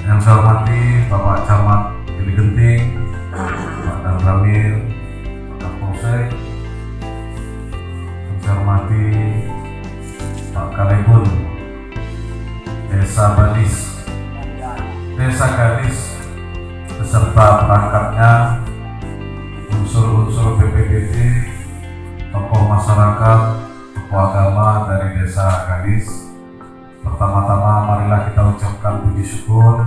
Yang saya hormati Bapak Camat Gili Genting, Pak Dan Ramil, Pak Kapolsek. Yang saya hormati Pak Kalebun, Desa Badis, Desa Gadis, beserta perangkatnya, unsur-unsur BPBD, tokoh masyarakat, tokoh agama dari Desa Gadis. Pertama-tama marilah kita ucapkan puji syukur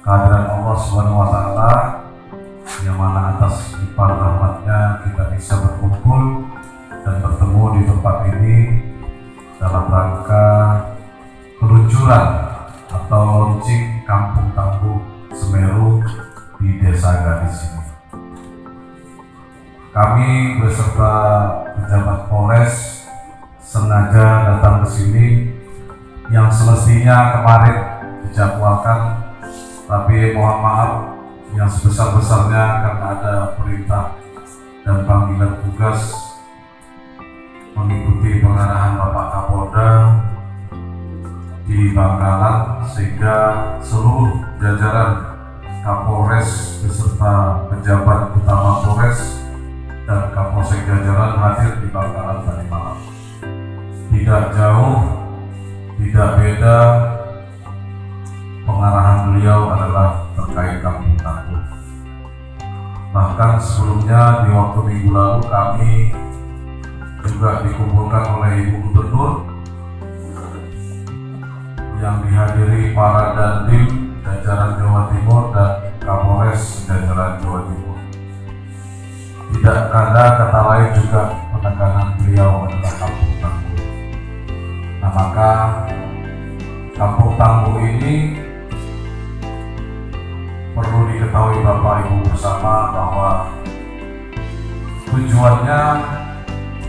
kehadiran Allah Subhanahu wa Ta'ala, yang mana atas limpah rahmatnya kita bisa berkumpul dan bertemu di tempat ini dalam rangka peluncuran atau launching Kampung Tangguh Semeru di Desa Gadis ini. Kami beserta pejabat Polres sengaja datang ke sini yang semestinya kemarin dijadwalkan, tapi mohon maaf yang sebesar-besarnya karena ada perintah dan panggilan tugas mengikuti pengarahan Bapak Kapolda di Bangkalan, sehingga seluruh jajaran Kapolres beserta pejabat utama Polres dan Kapolsek jajaran hadir di Bangkalan tadi malam. Tidak jauh, tidak beda, pengarahan beliau adalah terkait Kampung Tangguh. Bahkan sebelumnya di waktu minggu lalu kami juga dikumpulkan oleh Ibu Gubernur yang dihadiri para dandim jajaran Jawa Timur dan Kapolres jajaran Jawa Timur. Tidak ada kata lain juga penekanan beliau adalah Kampung Tangguh. Nah, maka Kampung Tangguh ini perlu diketahui Bapak Ibu bersama bahwa tujuannya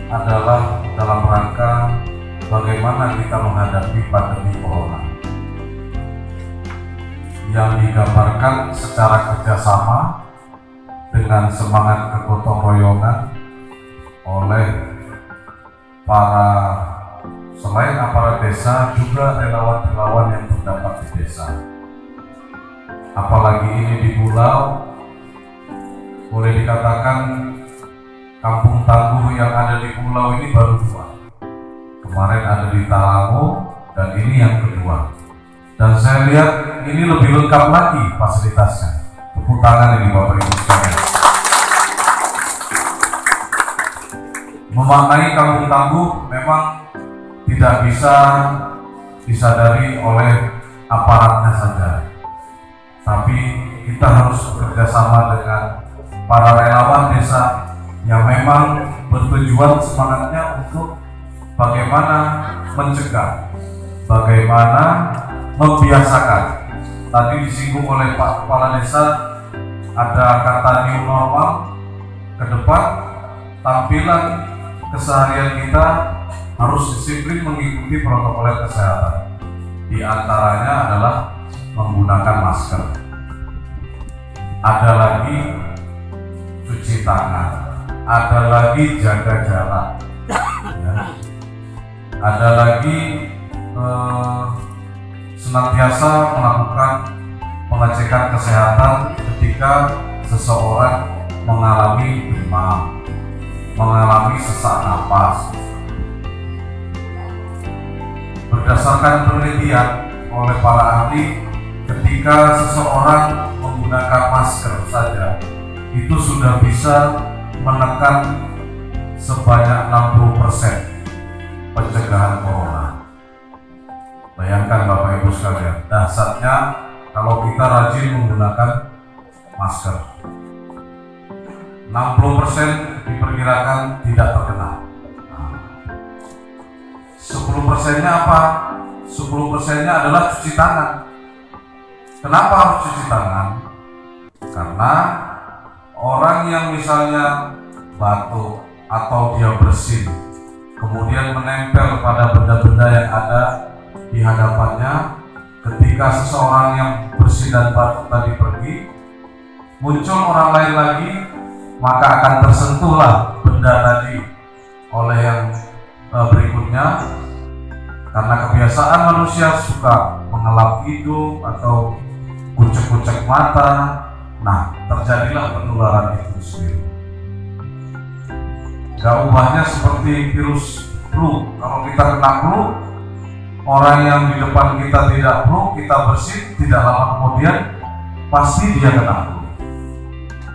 adalah dalam rangka bagaimana kita menghadapi pandemi Corona, yang digambarkan secara kerjasama dengan semangat kegotong royongan oleh para, selain aparat desa, juga relawan-relawan yang terdapat di desa. Apalagi ini di pulau, boleh dikatakan Kampung Tangguh yang ada di pulau ini baru dua. Kemarin ada di Talango dan ini yang kedua. Dan saya lihat ini lebih lengkap lagi fasilitasnya. Tepuk tangan ini Bapak Ibu sekalian. Memaknai Kampung Tangguh memang tidak bisa disadari oleh aparatnya saja, tapi kita harus bekerja sama dengan para relawan desa yang memang bertujuan semangatnya untuk bagaimana mencegah, bagaimana membiasakan. Tadi disinggung oleh Pak Kepala Desa, ada kata new normal ke depan, tampilan keseharian kita harus disiplin mengikuti protokol kesehatan. Di antaranya adalah menggunakan masker. Ada lagi cuci tangan, ada lagi jaga jarak, ya. Ada lagi senantiasa melakukan pengecekan kesehatan ketika seseorang mengalami demam, mengalami sesak napas. Berdasarkan penelitian oleh para ahli, ketika seseorang menggunakan masker saja, itu sudah bisa menekan sebanyak 60% pencegahan corona. Bayangkan Bapak Ibu sekalian, dahsyatnya kalau kita rajin menggunakan masker. 60% diperkirakan tidak terkena. 10%-nya apa? 10%-nya adalah cuci tangan. Kenapa harus cuci tangan? Karena orang yang misalnya batuk atau dia bersin, kemudian menempel pada benda-benda yang ada di hadapannya, ketika seseorang yang bersin dan batuk tadi pergi, muncul orang lain lagi, maka akan tersentuhlah benda tadi oleh yang berikutnya. Karena kebiasaan manusia suka mengelap hidung atau mata. Nah, terjadilah penularan itu sendiri. Gak ubahnya seperti virus flu. Kalau kita kena flu, orang yang di depan kita tidak flu, kita bersin, tidak lama kemudian pasti dia kena flu.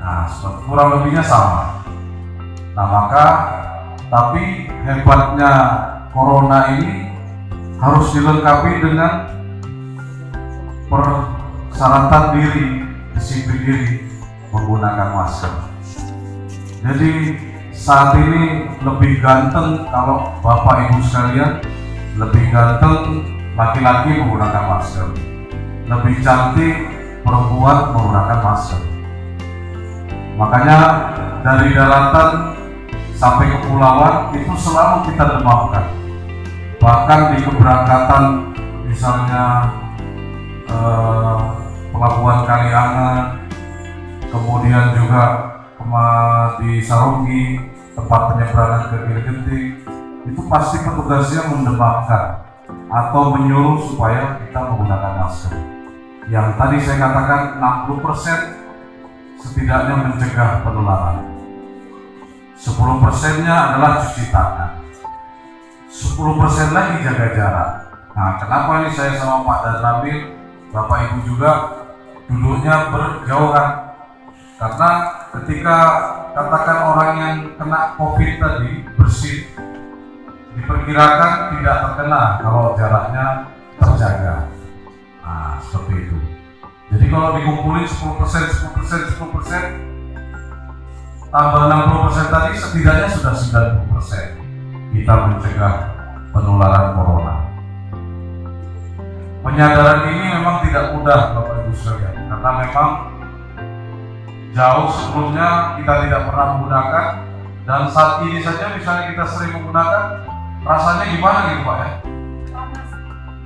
Nah, kurang lebihnya sama. Nah, maka tapi hebatnya corona ini harus dilengkapi dengan persyaratan diri, disiplin diri, menggunakan masker. Jadi saat ini lebih ganteng kalau Bapak Ibu sekalian, lebih ganteng laki-laki menggunakan masker, lebih cantik perempuan menggunakan masker. Makanya dari daratan sampai kepulauan itu selalu kita demamkan. Bahkan di keberangkatan misalnya Pelabuhan Kaliangan, kemudian juga di Saronggi, tempat penyeberangan ke Gili-Genting, itu pasti petugasnya mendemamkan atau menyuruh supaya kita menggunakan masker. Yang tadi saya katakan 60% setidaknya mencegah penularan. 10%-nya adalah cuci tangan. 10% lagi jaga jarak. Nah, kenapa ini saya sama Pak Danramil, Bapak Ibu juga duduknya berjauhan? Karena ketika katakan orang yang kena COVID tadi bersin, diperkirakan tidak terkena kalau jaraknya terjaga. Nah, seperti itu. Jadi kalau dikumpulin 10%, tambah 60% tadi setidaknya sudah 90% kita mencegah penularan corona. Penyadaran ini memang tidak mudah Bapak Ibu sekalian, karena memang jauh sebelumnya kita tidak pernah menggunakan, dan saat ini saja misalnya kita sering menggunakan, rasanya gimana gitu Pak ya?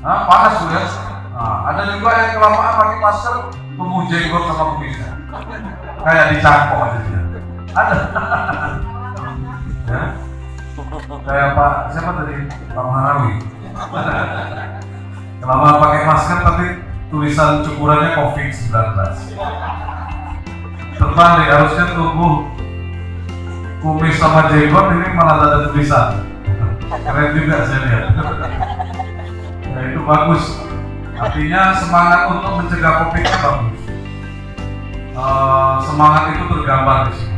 Panas tuh ya. Nah, ada juga yang kelamaan pakai masker tumbuh jenggot sama kumisnya, kayak dicangkok aja dia. Ada. Ya? Kayak Pak siapa tadi? Pak Maharawi. Kelamaan pakai masker tapi tulisan cukurannya COVID-19. Terbalik, harusnya tumbuh kumis sama jenggot, ini malah ada tulisan. Keren juga saya lihat. Nah, itu bagus. Artinya semangat untuk mencegah COVID-nya bagus. Semangat itu tergambar di sini.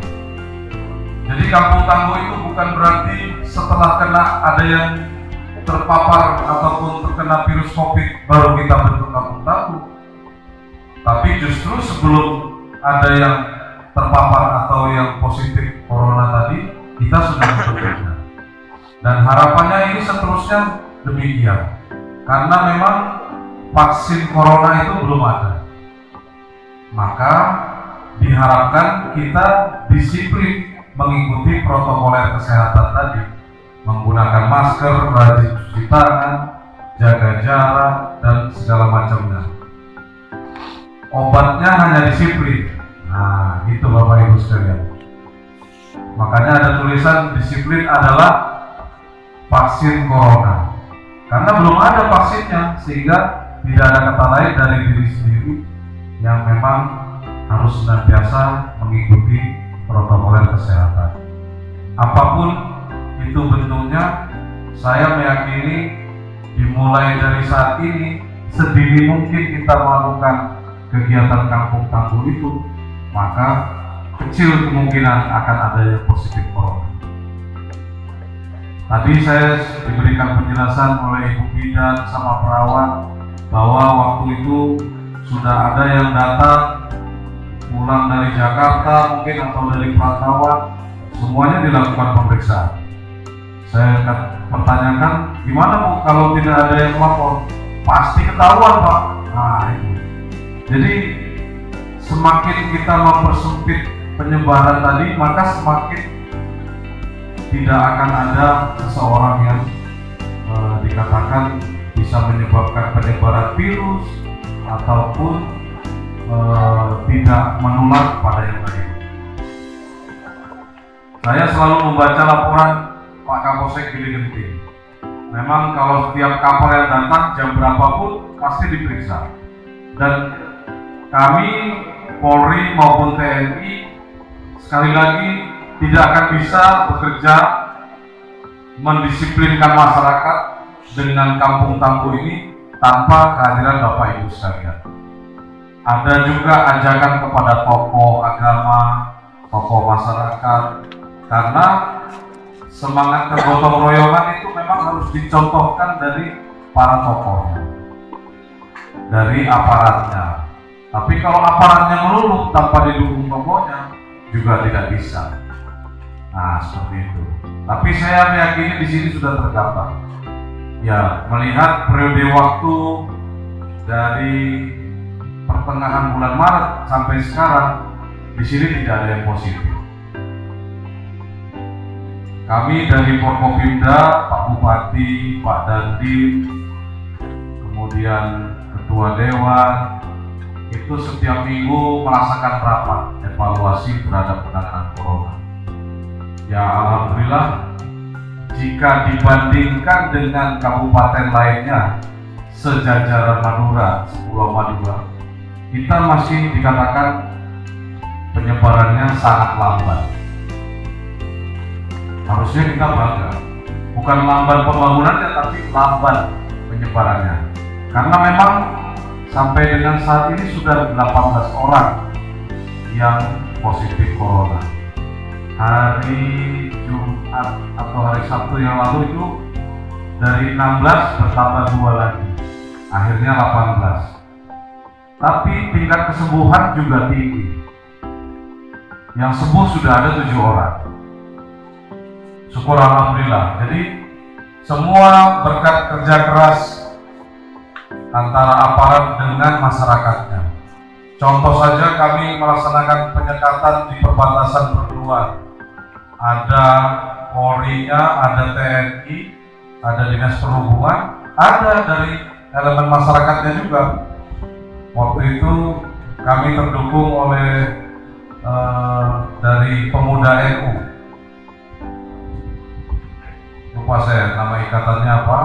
Jadi kampung tangguh itu bukan berarti setelah kena ada yang terpapar ataupun terkena virus COVID baru kita bentuk kampung tangguh. Tapi justru sebelum ada yang terpapar atau yang positif corona tadi, kita sudah membentuknya. Dan harapannya ini seterusnya demikian. Karena memang vaksin corona itu belum ada. Maka diharapkan kita disiplin mengikuti protokoler kesehatan tadi, menggunakan masker, rajin cuci tangan, jaga jarak, dan segala macamnya. Obatnya hanya disiplin. Nah, itu Bapak Ibu sekalian. Makanya ada tulisan disiplin adalah vaksin corona. Karena belum ada vaksinnya, sehingga tidak ada kata lain dari diri sendiri yang memang harus senantiasa mengikuti protokol kesehatan. Apapun itu bentuknya, saya meyakini dimulai dari saat ini, sedini mungkin kita melakukan kegiatan kampung tangguh itu, maka kecil kemungkinan akan ada yang positif corona. Tadi saya diberikan penjelasan oleh Ibu Bidan sama perawat bahwa waktu itu sudah ada yang datang pulang dari Jakarta mungkin atau dari perantauan, semuanya dilakukan pemeriksaan. Saya pertanyakan, gimana Bu kalau tidak ada yang melapor? Pasti ketahuan Pak. Nah itu. Jadi semakin kita mempersempit penyebaran tadi, maka semakin tidak akan ada seseorang yang dikatakan bisa menyebabkan penyebaran virus ataupun tidak menular pada yang lain. Saya selalu membaca laporan Pak Kapolsek Gili-Genting. Memang kalau setiap kapal yang datang jam berapapun pasti diperiksa. Dan kami Polri maupun TNI sekali lagi tidak akan bisa bekerja mendisiplinkan masyarakat dengan kampung tangguh ini tanpa kehadiran Bapak Ibu sekalian. Ada juga ajakan kepada tokoh agama, tokoh masyarakat, karena semangat kegotong royongan itu memang harus dicontohkan dari para tokohnya, dari aparatnya. Tapi kalau aparatnya melulu tanpa didukung tokohnya juga tidak bisa. Nah, seperti itu. Tapi saya meyakini di sini sudah tergambar. Ya, melihat periode waktu dari pertengahan bulan Maret sampai sekarang, di sini tidak ada yang positif. Kami dari Forkopimda, Pak Bupati, Pak Dandim, kemudian Ketua Dewan, itu setiap minggu melaksanakan rapat evaluasi terhadap penanganan corona. Ya, alhamdulillah, jika dibandingkan dengan kabupaten lainnya sejajaran Madura, Pulau Madura, kita masih dikatakan penyebarannya sangat lambat. Harusnya kita bangga, bukan lambat pembangunannya, tapi lambat penyebarannya. Karena memang sampai dengan saat ini sudah 18 orang yang positif corona. Hari Jumat atau hari Sabtu yang lalu itu dari 16 bertambah 2 lagi, akhirnya 18. Tapi tingkat kesembuhan juga tinggi. Yang sembuh sudah ada 7 orang. Syukur alhamdulillah. Jadi semua berkat kerja keras antara aparat dengan masyarakatnya. Contoh saja kami melaksanakan penyekatan di perbatasan berdua. Ada Polri-nya, ada TNI, ada Dinas Perhubungan, ada dari elemen masyarakatnya juga. Waktu itu kami terdukung oleh dari Pemuda NU. Lupa saya nama ikatannya apa?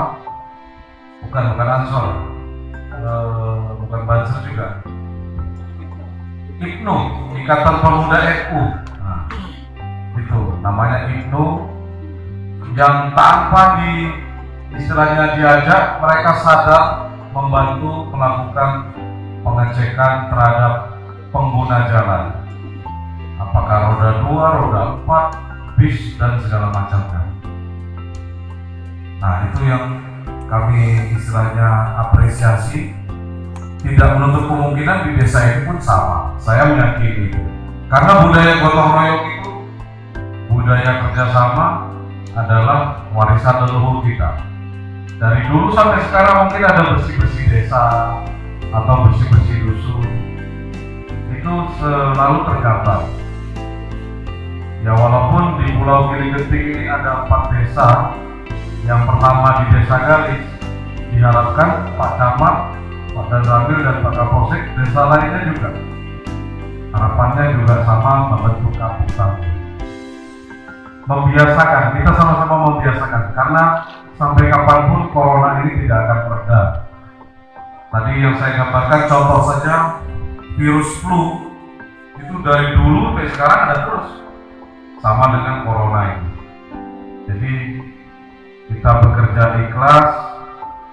Bukan Ansor, bukan Banser juga. IPNU, Ikatan Pemuda NU. Nah, itu namanya IPNU, yang tanpa istilahnya diajak, mereka sadar membantu melakukan pengecekan terhadap pengguna jalan, apakah roda 2, roda 4, bis dan segala macamnya. Nah, itu yang kami istilahnya apresiasi. Tidak menutup kemungkinan di desa ini pun sama. Saya meyakini itu. Karena budaya gotong royong itu, budaya kerjasama adalah warisan leluhur kita. Dari dulu sampai sekarang mungkin ada bersih-bersih desa atau bersih-bersih dusun. Itu selalu tergambar. Ya, walaupun di Pulau Gili-Genting ini ada 4 desa. Yang pertama di Desa Galis, diharapkan Pak Camat, Pak Danramil dan Pak Kapolsek, desa lainnya juga harapannya juga sama membentuk kampung tangguh. Membiasakan, kita sama-sama membiasakan, karena sampai kapanpun corona ini tidak akan mereda. Tadi yang saya gambarkan contoh saja, virus flu itu dari dulu sampai sekarang ada terus, sama dengan corona ini. Jadi kita bekerja ikhlas,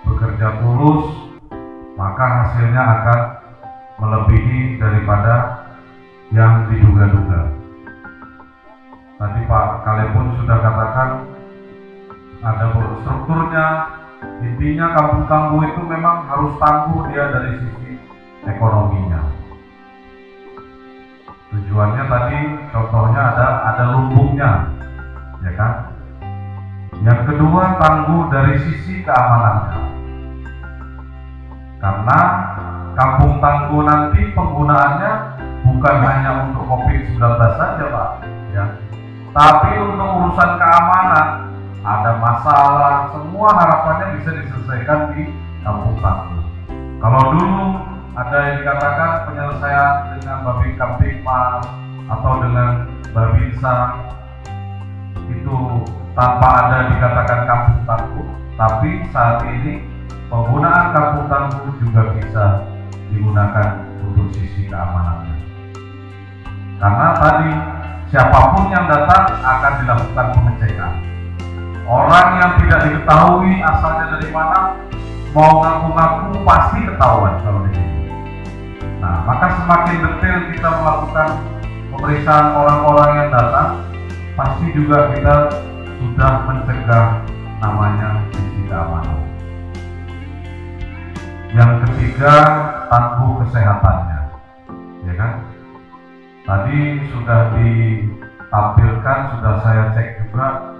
bekerja tulus, maka hasilnya akan melebihi daripada yang diduga-duga. Tadi Pak Kale pun sudah katakan ada strukturnya. Intinya kampung tangguh itu memang harus tangguh dia dari sisi ekonominya. Tujuannya tadi contohnya ada lumbungnya, ya kan? Yang kedua, tangguh dari sisi keamanannya. Karena kampung tangguh nanti penggunaannya bukan hanya untuk COVID-19 saja, Pak, ya. Tapi untuk urusan keamanan, ada masalah, semua harapannya bisa diselesaikan di kampung tangguh. Kalau dulu ada yang dikatakan penyelesaian dengan Babinsa atau dengan Babinsa, itu tanpa ada dikatakan kampung tangguh, tapi saat ini penggunaan kampung tangguh juga bisa digunakan untuk sisi keamanannya. Karena tadi siapapun yang datang akan dilakukan pengecekan. Orang yang tidak diketahui asalnya dari mana, mau ngaku-ngaku pasti ketahuan kalau di sini. Nah, maka semakin detail kita melakukan pemeriksaan orang-orang yang datang, pasti juga kita sudah mencegah namanya sisi keamanan. Yang ketiga, tangguh kesehatannya, ya kan? Tadi sudah ditampilkan, sudah saya cek juga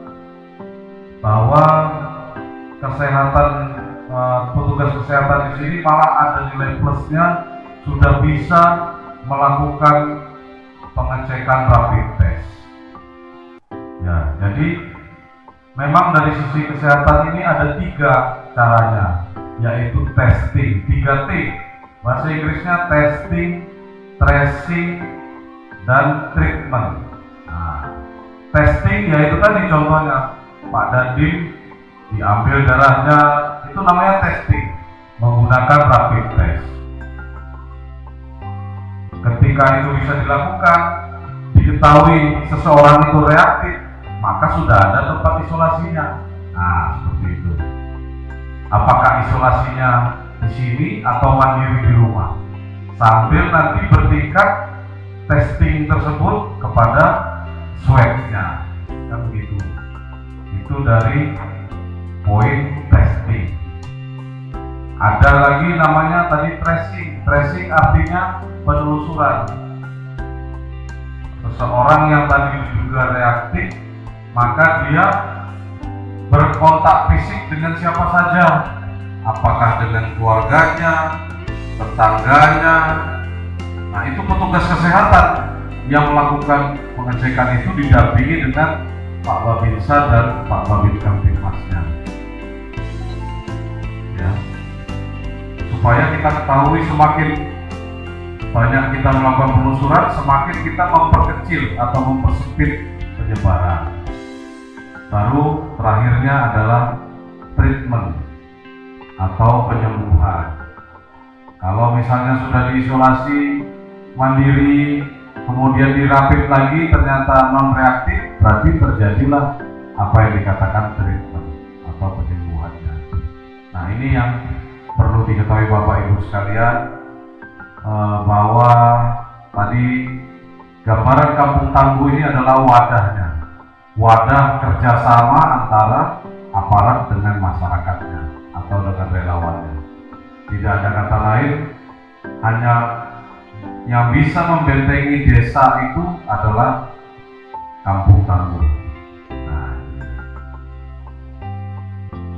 bahwa kesehatan petugas kesehatan di sini malah ada nilai plusnya, sudah bisa melakukan pengecekan rapid test. Ya, jadi memang dari sisi kesehatan ini ada 3 caranya, yaitu testing, 3T. Bahasa Inggrisnya testing, tracing, dan treatment. Nah, testing yaitu tadi contohnya Pak Dandim diambil darahnya, itu namanya testing menggunakan rapid test. Ketika itu bisa dilakukan, diketahui seseorang itu reaktif, maka sudah ada tempat isolasinya. Nah, seperti itu. Apakah isolasinya di sini atau mandiri di rumah? Sambil nanti bertingkat testing tersebut kepada swab-nya, kan begitu. Itu dari poin testing. Ada lagi namanya tadi tracing. Tracing artinya penelusuran. Seseorang yang tadi juga reaktif, maka dia berkontak fisik dengan siapa saja, apakah dengan keluarganya, tetangganya. Nah, itu petugas kesehatan yang melakukan pengecekan itu didampingi dengan Pak Babinsa dan Pak Babin Kamtipmasnya, ya, supaya kita ketahui semakin banyak kita melakukan penelusuran, semakin kita memperkecil atau mempersempit penyebaran. Baru terakhirnya adalah treatment atau penyembuhan. Kalau misalnya sudah diisolasi mandiri, kemudian dirapid lagi ternyata non reaktif, berarti terjadilah apa yang dikatakan treatment atau penyembuhannya. Nah, ini yang perlu diketahui Bapak Ibu sekalian, bahwa tadi gambaran Kampung Tangguh ini adalah wadahnya, wadah kerjasama antara aparat dengan masyarakatnya atau dengan relawannya. Tidak ada kata lain, hanya yang bisa membentengi desa itu adalah Kampung Tangguh. Nah,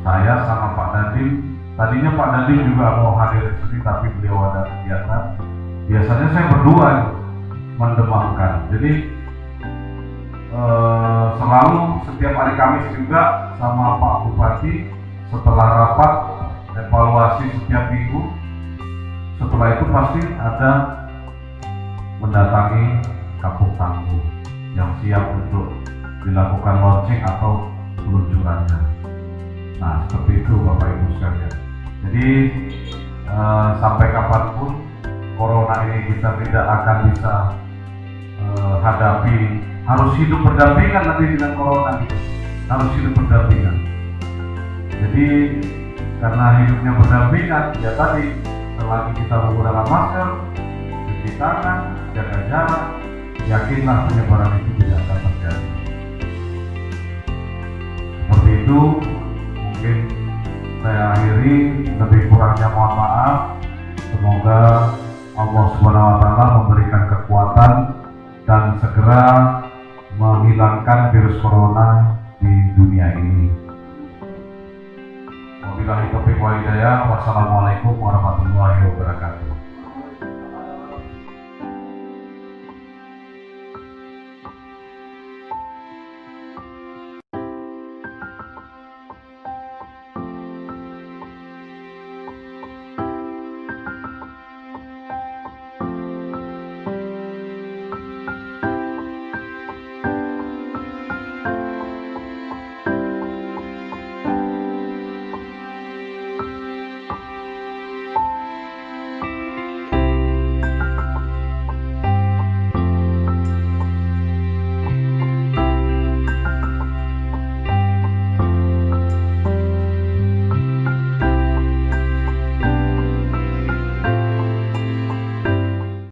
saya sama Pak Dandim, tadinya Pak Dandim juga mau hadir di sini, tapi beliau ada kegiatan. Biasanya saya berdua mendemamkan. Jadi selalu setiap hari Kamis juga sama Pak Bupati setelah rapat evaluasi setiap minggu. Setelah itu pasti ada mendatangi Kampung Tangguh yang siap untuk dilakukan launching atau peluncurannya. Nah, seperti itu Bapak Ibu sekalian. Jadi sampai kapanpun corona ini kita tidak akan bisa hadapi, harus hidup berdampingan nanti dengan corona gitu. Harus hidup berdampingan. Jadi karena hidupnya berdampingan, ya tadi selagi kita menggunakan masker, cuci tangan, jaga jarak, yakinlah penyebaran itu tidak akan terjadi. Seperti itu, mungkin saya akhiri, lebih kurangnya mohon maaf. Semoga Allah Subhanahu wa Ta'ala memberikan kekuatan dan segera menghilangkan virus corona di dunia ini. Wabillahi taufiq wal hidayah. Wassalamualaikum warahmatullahi wabarakatuh.